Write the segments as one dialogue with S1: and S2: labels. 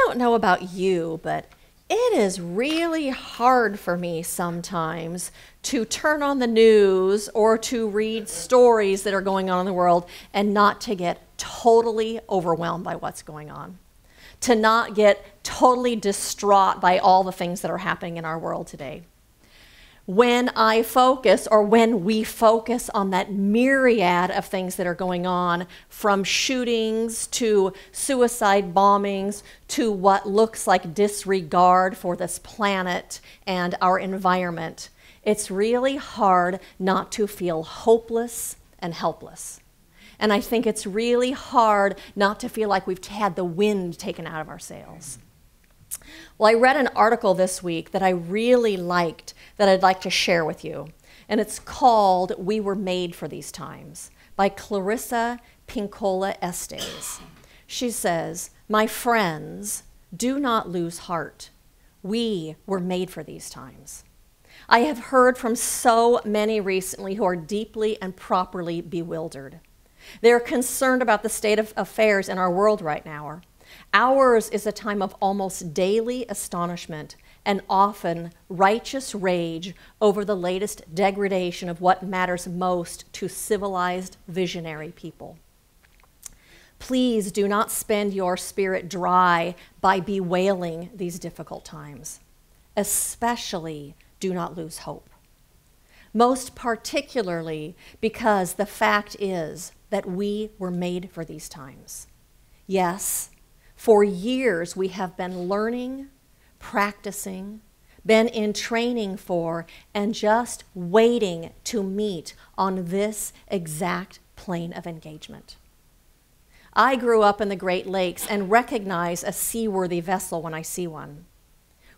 S1: don't know about you, but it is really hard for me sometimes to turn on the news or to read stories that are going on in the world and not to get totally overwhelmed by what's going on, to not get totally distraught by all the things that are happening in our world today. When I focus, or when we focus on that myriad of things that are going on, from shootings to suicide bombings to what looks like disregard for this planet and our environment, it's really hard not to feel hopeless and helpless. And I think it's really hard not to feel like we've had the wind taken out of our sails. Well, I read an article this week that I really liked that I'd like to share with you. And it's called "We Were Made for These Times" by Clarissa Pinkola Estes. She says, "My friends, do not lose heart. We were made for these times." I have heard from so many recently who are deeply and properly bewildered. They're concerned about the state of affairs in our world right now. Ours is a time of almost daily astonishment and often righteous rage over the latest degradation of what matters most to civilized, visionary people. Please do not spend your spirit dry by bewailing these difficult times. Especially do not lose hope. Most particularly because the fact is that we were made for these times. Yes, for years we have been learning, practicing, been in training for, and just waiting to meet on this exact plane of engagement. I grew up in the Great Lakes and recognize a seaworthy vessel when I see one.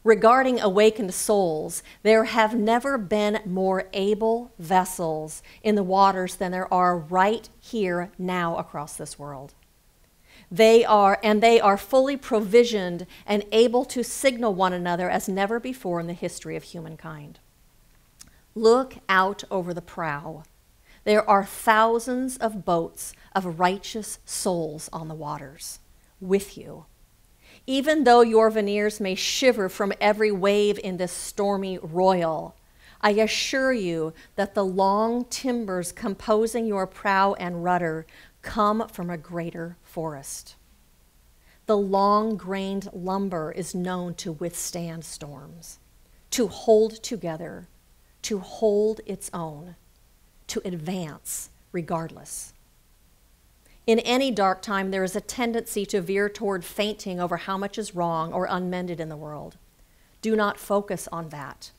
S1: Regarding awakened souls, there have never been more able vessels in the waters than there are right here now across this world. They are fully provisioned and able to signal one another as never before in the history of humankind. Look out over the prow. There are thousands of boats of righteous souls on the waters with you. Even though your veneers may shiver from every wave in this stormy royal, I assure you that the long timbers composing your prow and rudder come from a greater forest. The long-grained lumber is known to withstand storms, to hold together, to hold its own, to advance regardless. In any dark time, there is a tendency to veer toward fainting over how much is wrong or unmended in the world. Do not focus on that.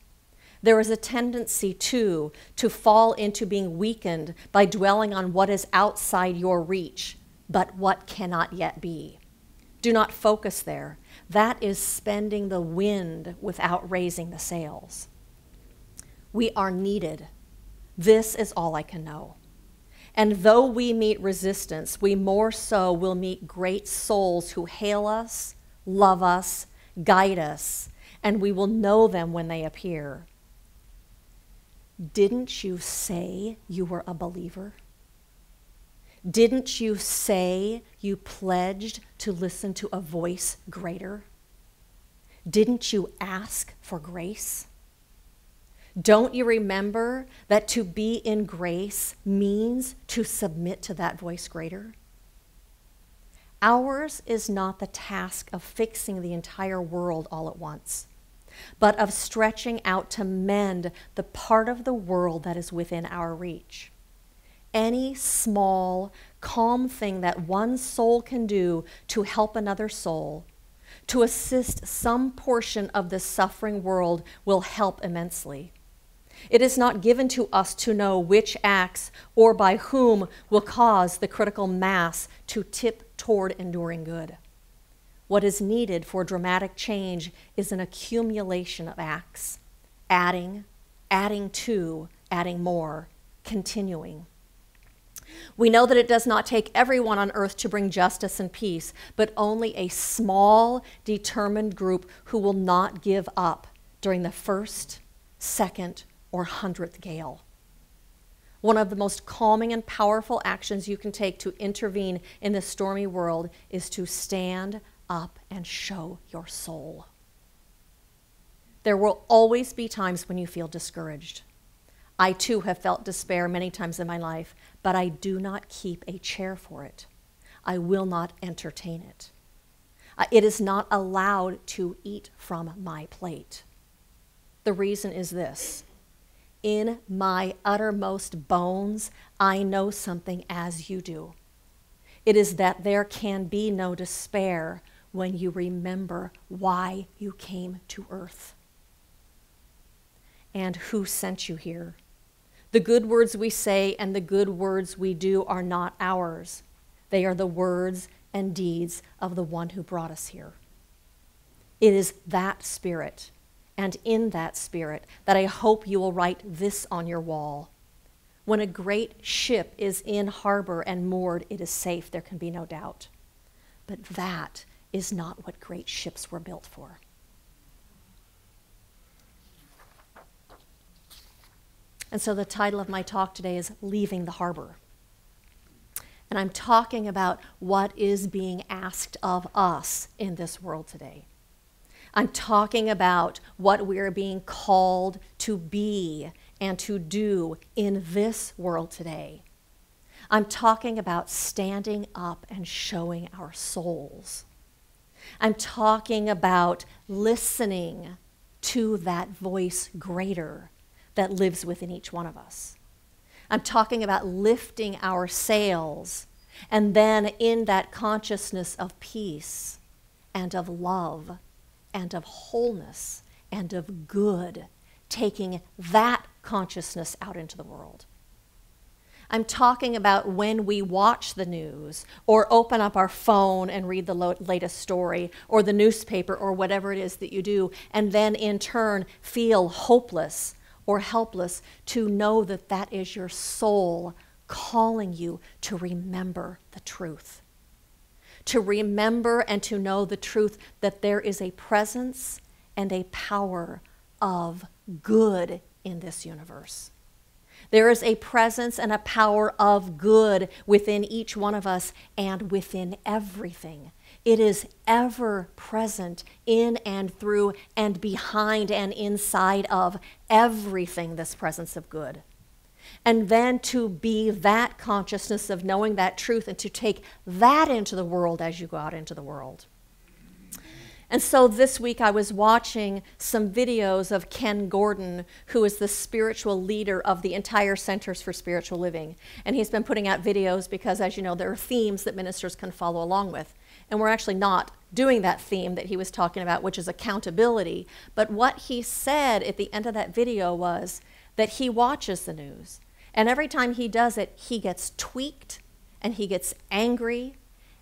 S1: There is a tendency, too, to fall into being weakened by dwelling on what is outside your reach, but what cannot yet be. Do not focus there. That is spending the wind without raising the sails. We are needed. This is all I can know. And though we meet resistance, we more so will meet great souls who hail us, love us, guide us, and we will know them when they appear. Didn't you say you were a believer? Didn't you say you pledged to listen to a voice greater? Didn't you ask for grace? Don't you remember that to be in grace means to submit to that voice greater? Ours is not the task of fixing the entire world all at once, but of stretching out to mend the part of the world that is within our reach. Any small, calm thing that one soul can do to help another soul, to assist some portion of the suffering world, will help immensely. It is not given to us to know which acts or by whom will cause the critical mass to tip toward enduring good. What is needed for dramatic change is an accumulation of acts, adding to, adding more, continuing. We know that it does not take everyone on earth to bring justice and peace, but only a small, determined group who will not give up during the first, second, or 100th gale. One of the most calming and powerful actions you can take to intervene in this stormy world is to stand up and show your soul. There will always be times when you feel discouraged. I too have felt despair many times in my life, but I do not keep a chair for it. I will not entertain it. It is not allowed to eat from my plate. The reason is this: in my uttermost bones, I know something as you do. It is that there can be no despair when you remember why you came to earth and who sent you here. The good words we say and the good words we do are not ours. They are the words and deeds of the one who brought us here. It is that spirit, and in that spirit, that I hope you will write this on your wall. When a great ship is in harbor and moored, it is safe, there can be no doubt. But that is not what great ships were built for. And so the title of my talk today is Leaving the Harbor. And I'm talking about what is being asked of us in this world today. I'm talking about what we are being called to be and to do in this world today. I'm talking about standing up and showing our souls. I'm talking about listening to that voice greater that lives within each one of us. I'm talking about lifting our sails, and then in that consciousness of peace and of love and of wholeness and of good, taking that consciousness out into the world. I'm talking about when we watch the news or open up our phone and read the latest story or the newspaper or whatever it is that you do, and then in turn feel hopeless or helpless, to know that that is your soul calling you to remember the truth. To remember and to know the truth that there is a presence and a power of good in this universe. There is a presence and a power of good within each one of us and within everything. It is ever present in and through and behind and inside of everything, this presence of good. And then to be that consciousness of knowing that truth and to take that into the world as you go out into the world. And so this week I was watching some videos of Ken Gordon, who is the spiritual leader of the entire Centers for Spiritual Living. And he's been putting out videos because, as you know, there are themes that ministers can follow along with. And we're actually not doing that theme that he was talking about, which is accountability. But what he said at the end of that video was that he watches the news. And every time he does it, he gets tweaked and he gets angry.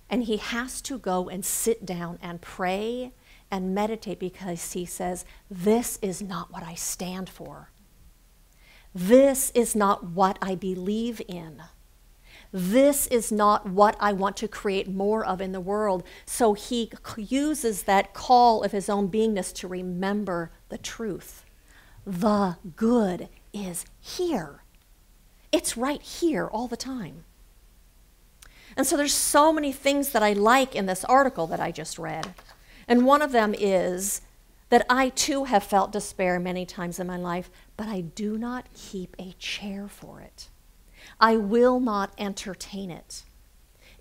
S1: And he has to go and sit down and pray and meditate, because he says, this is not what I stand for. This is not what I believe in. This is not what I want to create more of in the world. So he uses that call of his own beingness to remember the truth. The good is here. It's right here all the time. And so there's so many things that I like in this article that I just read. And one of them is that I too have felt despair many times in my life, but I do not keep a chair for it. I will not entertain it.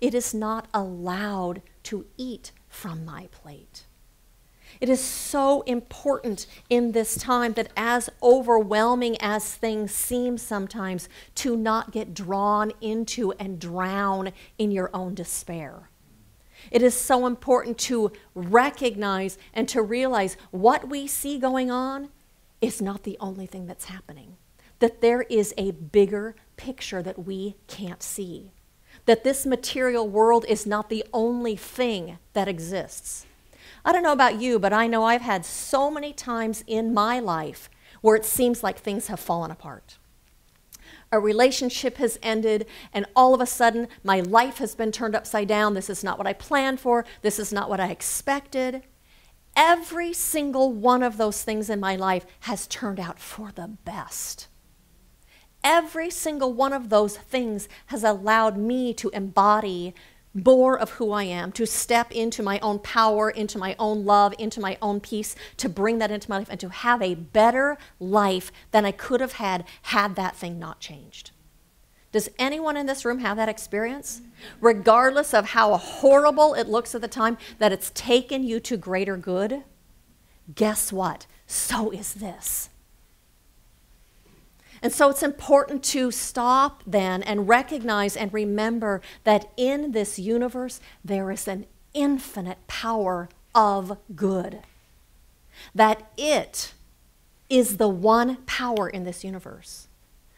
S1: It is not allowed to eat from my plate. It is so important in this time that, as overwhelming as things seem sometimes, to not get drawn into and drown in your own despair. It is so important to recognize and to realize what we see going on is not the only thing that's happening. That there is a bigger picture that we can't see. That this material world is not the only thing that exists. I don't know about you, but I know I've had so many times in my life where it seems like things have fallen apart. A relationship has ended, and all of a sudden, my life has been turned upside down. This is not what I planned for. This is not what I expected. Every single one of those things in my life has turned out for the best. Every single one of those things has allowed me to embody more of who I am, to step into my own power, into my own love, into my own peace, to bring that into my life and to have a better life than I could have had that thing not changed. Does anyone in this room have that experience? Regardless of how horrible it looks at the time, that it's taken you to greater good? Guess what? So is this. And so it's important to stop then and recognize and remember that in this universe, there is an infinite power of good. That it is the one power in this universe.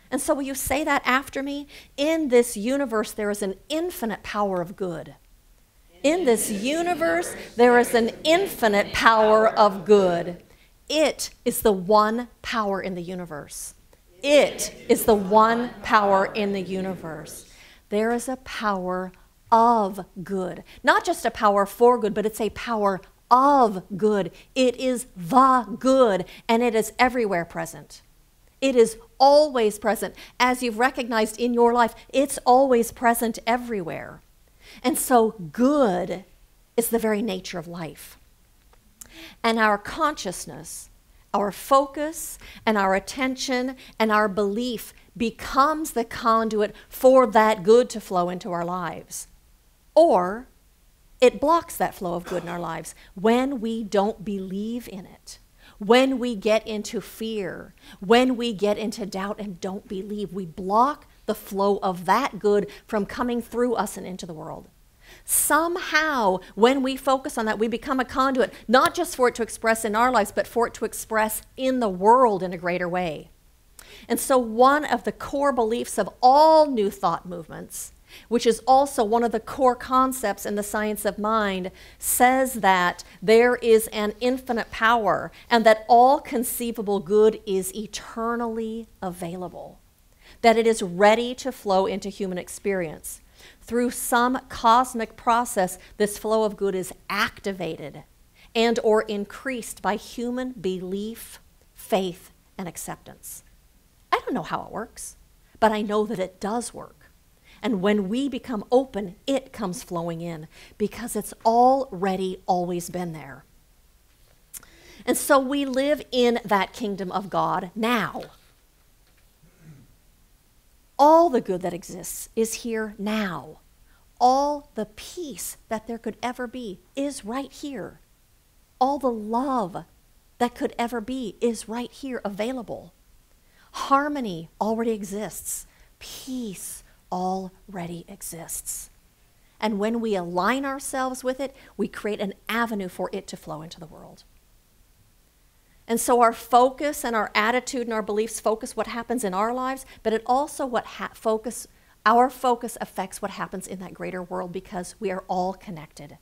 S1: And so will you say that after me? In this universe, there is an infinite power of good. In this universe, there is an infinite power of good. It is the one power in the universe. It is the one power in the universe. There is a power of good. Not just a power for good, but it's a power of good. It is the good, and it is everywhere present. It is always present. As you've recognized in your life, it's always present everywhere. And so good is the very nature of life. And our consciousness, our focus and our attention and our belief becomes the conduit for that good to flow into our lives. Or it blocks that flow of good in our lives when we don't believe in it, when we get into fear, when we get into doubt and don't believe. We block the flow of that good from coming through us and into the world. Somehow, when we focus on that, we become a conduit, not just for it to express in our lives, but for it to express in the world in a greater way. And so one of the core beliefs of all new thought movements, which is also one of the core concepts in the science of mind, says that there is an infinite power and that all conceivable good is eternally available, that it is ready to flow into human experience. Through some cosmic process, this flow of good is activated and or increased by human belief, faith, and acceptance. I don't know how it works, but I know that it does work. And when we become open, it comes flowing in because it's already always been there. And so we live in that kingdom of God now. All the good that exists is here now. All the peace that there could ever be is right here. All the love that could ever be is right here available. Harmony already exists. Peace already exists. And when we align ourselves with it, we create an avenue for it to flow into the world. And so our focus and our attitude and our beliefs focus what happens in our lives, but it also our focus affects what happens in that greater world because we are all connected,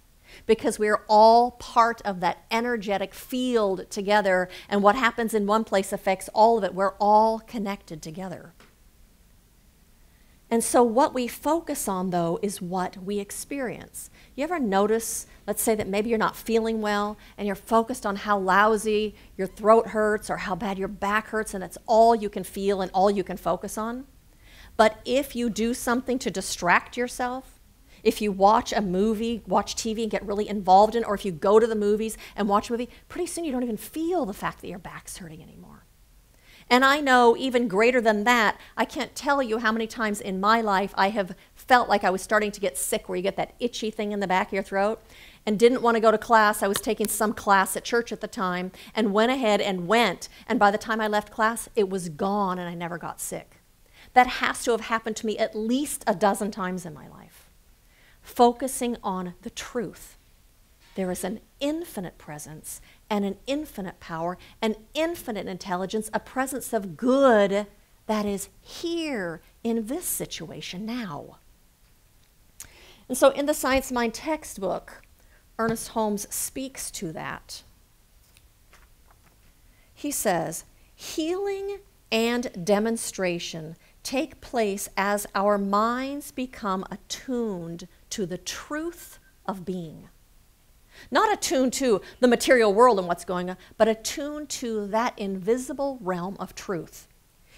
S1: because we are all part of that energetic field together, and what happens in one place affects all of it. We're all connected together. And so what we focus on, though, is what we experience. You ever notice, let's say that maybe you're not feeling well and you're focused on how lousy your throat hurts or how bad your back hurts, and it's all you can feel and all you can focus on? But if you do something to distract yourself, if you watch a movie, watch TV and get really involved in it, or if you go to the movies and watch a movie, pretty soon you don't even feel the fact that your back's hurting anymore. And I know even greater than that, I can't tell you how many times in my life I have felt like I was starting to get sick, where you get that itchy thing in the back of your throat, and didn't want to go to class. I was taking some class at church at the time and went ahead and went. And by the time I left class, it was gone and I never got sick. That has to have happened to me at least a dozen times in my life. Focusing on the truth. There is an infinite presence and an infinite power, an infinite intelligence, a presence of good that is here in this situation now. And so in the Science Mind textbook, Ernest Holmes speaks to that. He says, healing and demonstration take place as our minds become attuned to the truth of being. Not attuned to the material world and what's going on, but attuned to that invisible realm of truth.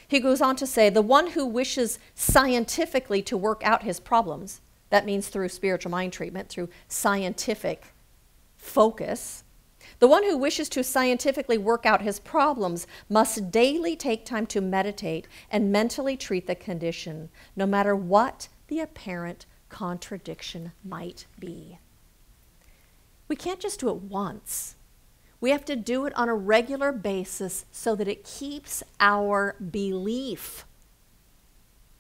S1: He goes on to say, the one who wishes scientifically to work out his problems That means through spiritual mind treatment, through scientific focus. The one who wishes to scientifically work out his problems must daily take time to meditate and mentally treat the condition, no matter what the apparent contradiction might be. We can't just do it once. We have to do it on a regular basis so that it keeps our belief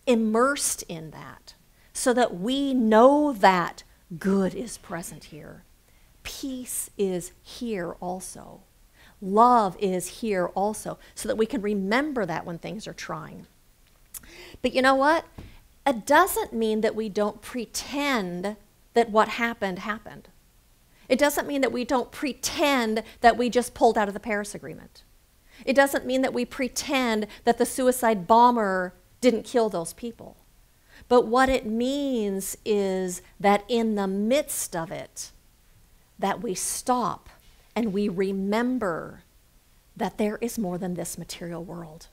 S1: immersed in that, so that we know that good is present here. Peace is here also. Love is here also, so that we can remember that when things are trying. But you know what? It doesn't mean that we don't pretend that what happened happened. It doesn't mean that we don't pretend that we just pulled out of the Paris Agreement. It doesn't mean that we pretend that the suicide bomber didn't kill those people. But what it means is that in the midst of it, that we stop and we remember that there is more than this material world.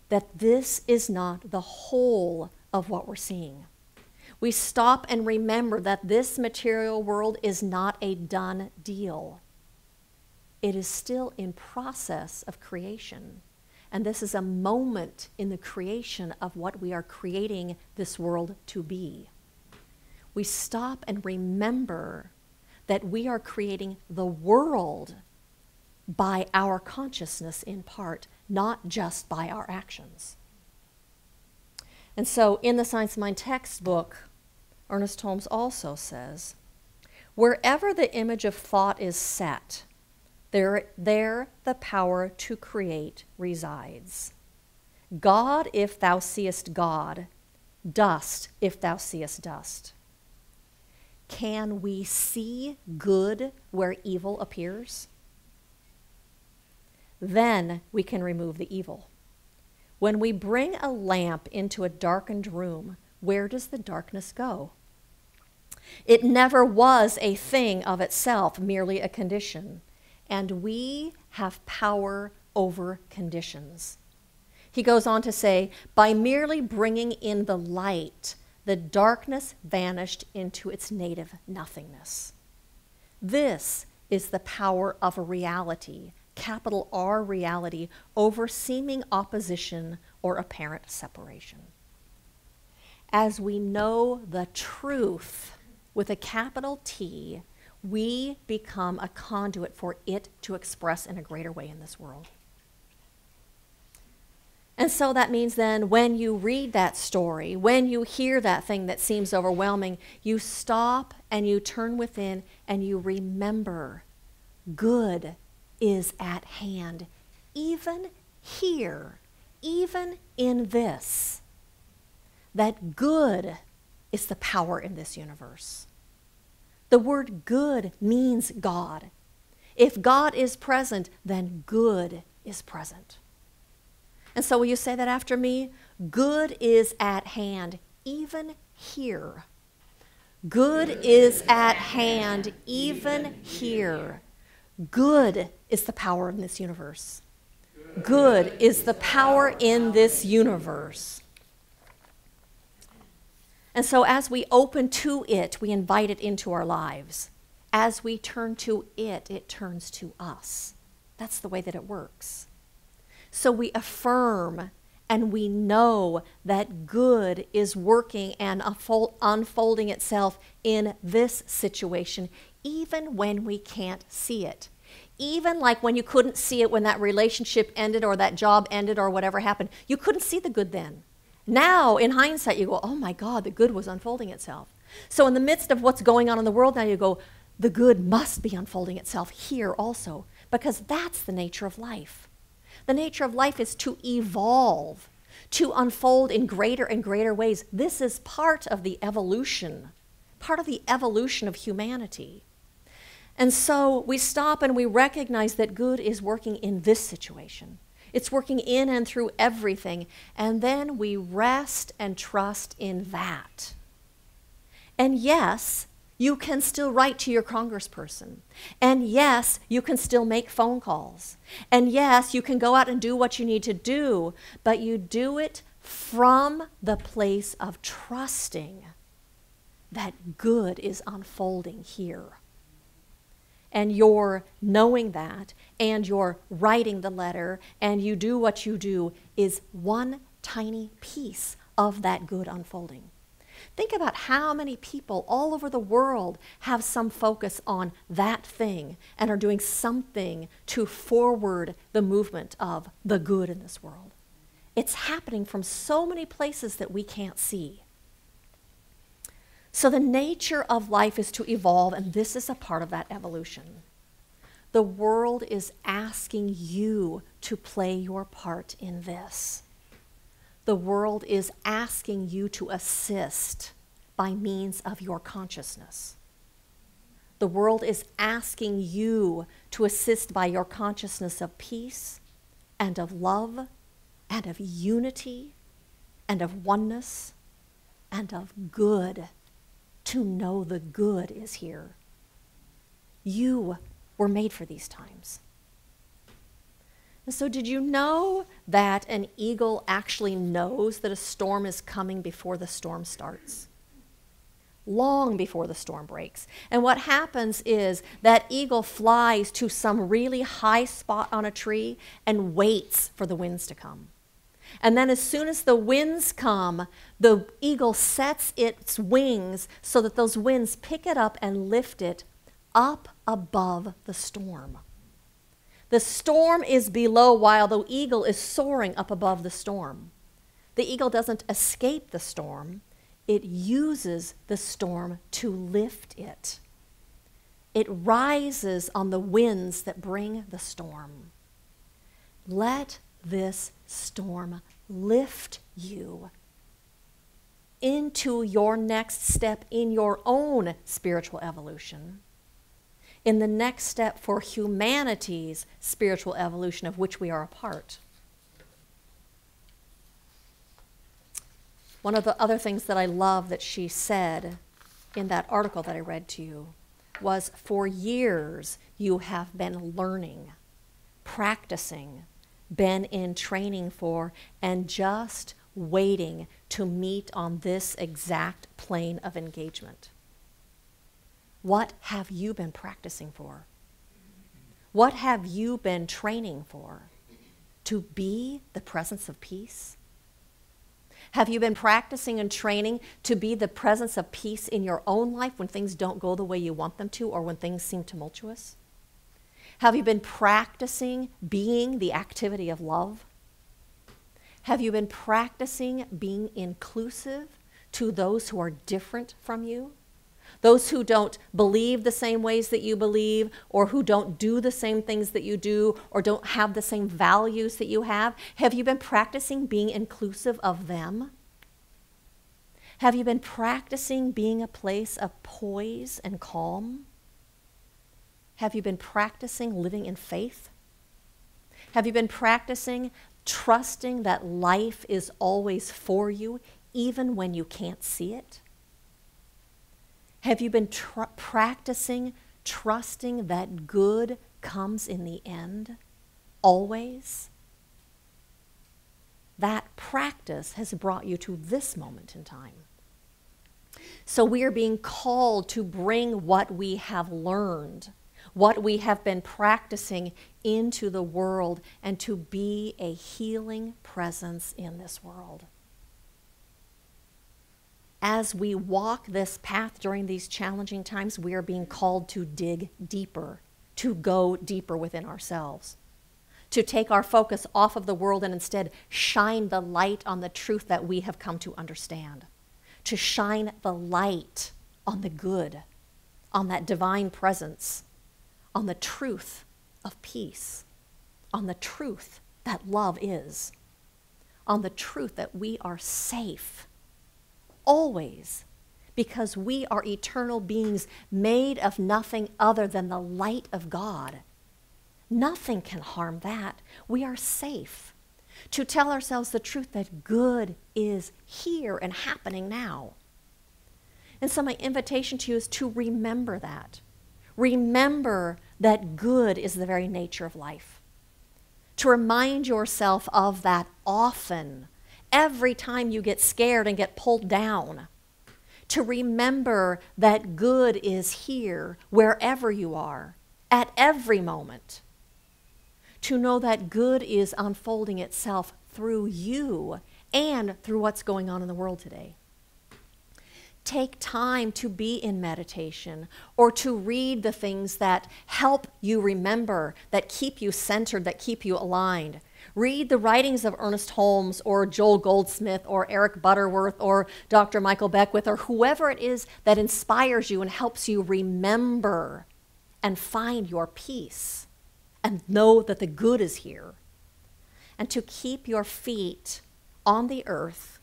S1: That this is not the whole of what we're seeing. We stop and remember that this material world is not a done deal. It is still in process of creation. And this is a moment in the creation of what we are creating this world to be. We stop and remember that we are creating the world by our consciousness in part, not just by our actions. And so in the Science of Mind textbook, Ernest Holmes also says, wherever the image of thought is set, there the power to create resides. God if thou seest God, dust if thou seest dust. Can we see good where evil appears? Then we can remove the evil. When we bring a lamp into a darkened room, where does the darkness go? It never was a thing of itself, merely a condition. And we have power over conditions. He goes on to say, by merely bringing in the light, the darkness vanished into its native nothingness. This is the power of a reality, capital R reality, over seeming opposition or apparent separation. As we know the truth with a capital T, we become a conduit for it to express in a greater way in this world. And so that means then when you read that story, when you hear that thing that seems overwhelming, you stop and you turn within and you remember good is at hand, even here, even in this. That good is the power in this universe. The word good means God. If God is present, then good is present. And so will you say that after me? Good is at hand, even here. Good is at hand, even here. Good is the power in this universe. Good is the power in this universe. And so as we open to it, we invite it into our lives. As we turn to it, it turns to us. That's the way that it works. So we affirm and we know that good is working and unfolding itself in this situation, even when we can't see it. Even like when you couldn't see it when that relationship ended or that job ended or whatever happened. You couldn't see the good then. Now, in hindsight, you go, oh my God, the good was unfolding itself. So in the midst of what's going on in the world now, you go, the good must be unfolding itself here also, because that's the nature of life. The nature of life is to evolve, to unfold in greater and greater ways. This is part of the evolution of humanity. And so we stop and we recognize that good is working in this situation. It's working in and through everything. And then we rest and trust in that. And yes, you can still write to your congressperson. And yes, you can still make phone calls. And yes, you can go out and do what you need to do, but you do it from the place of trusting that good is unfolding here. And you're knowing that, and you're writing the letter, and you do what you do is one tiny piece of that good unfolding. Think about how many people all over the world have some focus on that thing and are doing something to forward the movement of the good in this world. It's happening from so many places that we can't see. So the nature of life is to evolve, and this is a part of that evolution. The world is asking you to play your part in this. The world is asking you to assist by means of your consciousness. The world is asking you to assist by your consciousness of peace and of love and of unity and of oneness and of good, to know the good is here. You were made for these times. And so did you know that an eagle actually knows that a storm is coming before the storm starts? Long before the storm breaks. And what happens is that eagle flies to some really high spot on a tree and waits for the winds to come. And then as soon as the winds come, the eagle sets its wings so that those winds pick it up and lift it up above the storm. The storm is below while the eagle is soaring up above the storm. The eagle doesn't escape the storm. It uses the storm to lift it. It rises on the winds that bring the storm. Let this storm lift you into your next step in your own spiritual evolution, in the next step for humanity's spiritual evolution of which we are a part. One of the other things that I love that she said in that article that I read to you was, for years you have been learning, practicing, been in training for, and just waiting to meet on this exact plane of engagement. What have you been practicing for? What have you been training for? To be the presence of peace? Have you been practicing and training to be the presence of peace in your own life when things don't go the way you want them to or when things seem tumultuous? Have you been practicing being the activity of love? Have you been practicing being inclusive to those who are different from you? Those who don't believe the same ways that you believe, or who don't do the same things that you do, or don't have the same values that you have? Have you been practicing being inclusive of them? Have you been practicing being a place of poise and calm? Have you been practicing living in faith? Have you been practicing trusting that life is always for you, even when you can't see it? Have you been practicing trusting that good comes in the end, always? That practice has brought you to this moment in time. So we are being called to bring what we have learned, what we have been practicing into the world, and to be a healing presence in this world. As we walk this path during these challenging times, we are being called to dig deeper, to go deeper within ourselves, to take our focus off of the world and instead shine the light on the truth that we have come to understand, to shine the light on the good, on that divine presence, on the truth of peace, on the truth that love is, on the truth that we are safe always, because we are eternal beings made of nothing other than the light of God. Nothing can harm that. We are safe to tell ourselves the truth that good is here and happening now. And so my invitation to you is to remember that. Remember that good is the very nature of life. To remind yourself of that often, every time you get scared and get pulled down, to remember that good is here wherever you are, at every moment, to know that good is unfolding itself through you and through what's going on in the world today. Take time to be in meditation or to read the things that help you remember, that keep you centered, that keep you aligned. Read the writings of Ernest Holmes or Joel Goldsmith or Eric Butterworth or Dr. Michael Beckwith or whoever it is that inspires you and helps you remember and find your peace and know that the good is here. And to keep your feet on the earth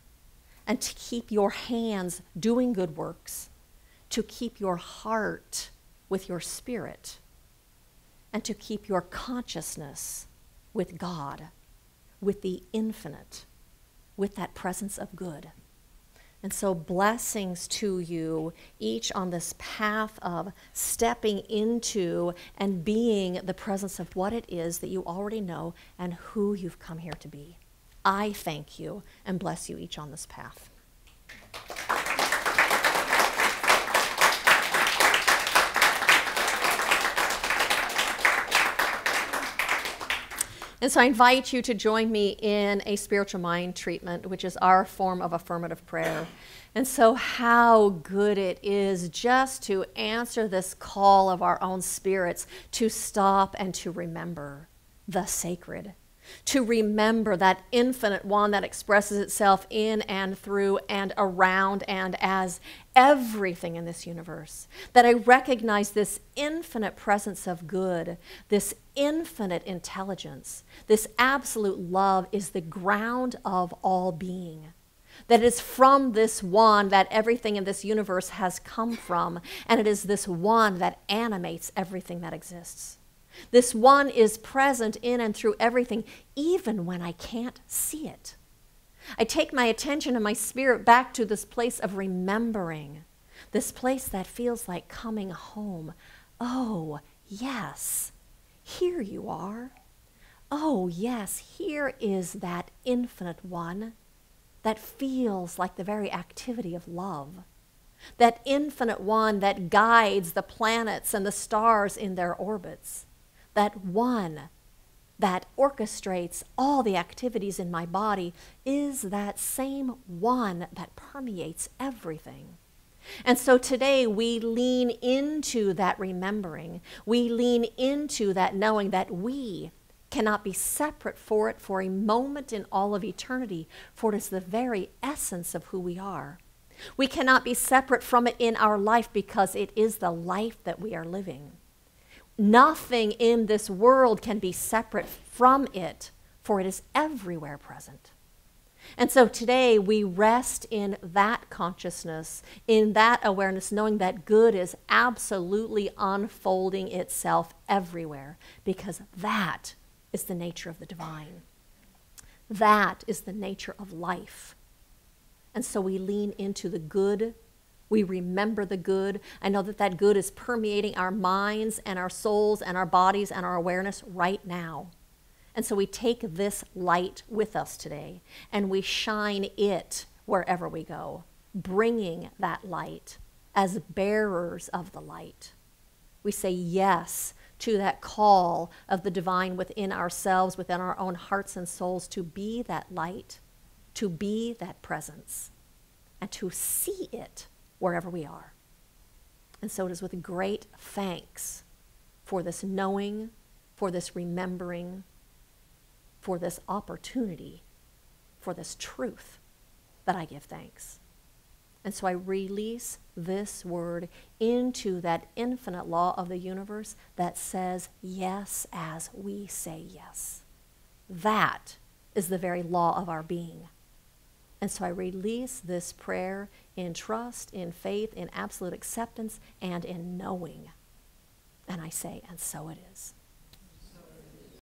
S1: and to keep your hands doing good works, to keep your heart with your spirit, and to keep your consciousness with God, with the infinite, with that presence of good. And so blessings to you, each on this path of stepping into and being the presence of what it is that you already know and who you've come here to be. I thank you and bless you each on this path. And so I invite you to join me in a spiritual mind treatment, which is our form of affirmative prayer. And so how good it is just to answer this call of our own spirits to stop and to remember the sacred, to remember that infinite one that expresses itself in and through and around and as everything in this universe. That I recognize this infinite presence of good, this infinite intelligence, this absolute love is the ground of all being. That it is from this one that everything in this universe has come from, and it is this one that animates everything that exists. This one is present in and through everything, even when I can't see it. I take my attention and my spirit back to this place of remembering, this place that feels like coming home. Oh, yes, here you are. Oh, yes, here is that infinite one that feels like the very activity of love. That infinite one that guides the planets and the stars in their orbits. That one that orchestrates all the activities in my body is that same one that permeates everything. And so today we lean into that remembering. We lean into that knowing that we cannot be separate for it for a moment in all of eternity, for it is the very essence of who we are. We cannot be separate from it in our life because it is the life that we are living. Nothing in this world can be separate from it, for it is everywhere present. And so today we rest in that consciousness, in that awareness, knowing that good is absolutely unfolding itself everywhere, because that is the nature of the divine. That is the nature of life. And so we lean into the good. We remember the good. I know that that good is permeating our minds and our souls and our bodies and our awareness right now. And so we take this light with us today and we shine it wherever we go, bringing that light as bearers of the light. We say yes to that call of the divine within ourselves, within our own hearts and souls, to be that light, to be that presence, and to see it wherever we are. And so it is with great thanks for this knowing, for this remembering, for this opportunity, for this truth that I give thanks. And so I release this word into that infinite law of the universe that says yes as we say yes. That is the very law of our being. And so I release this prayer in trust, in faith, in absolute acceptance, and in knowing. And I say, and so it is.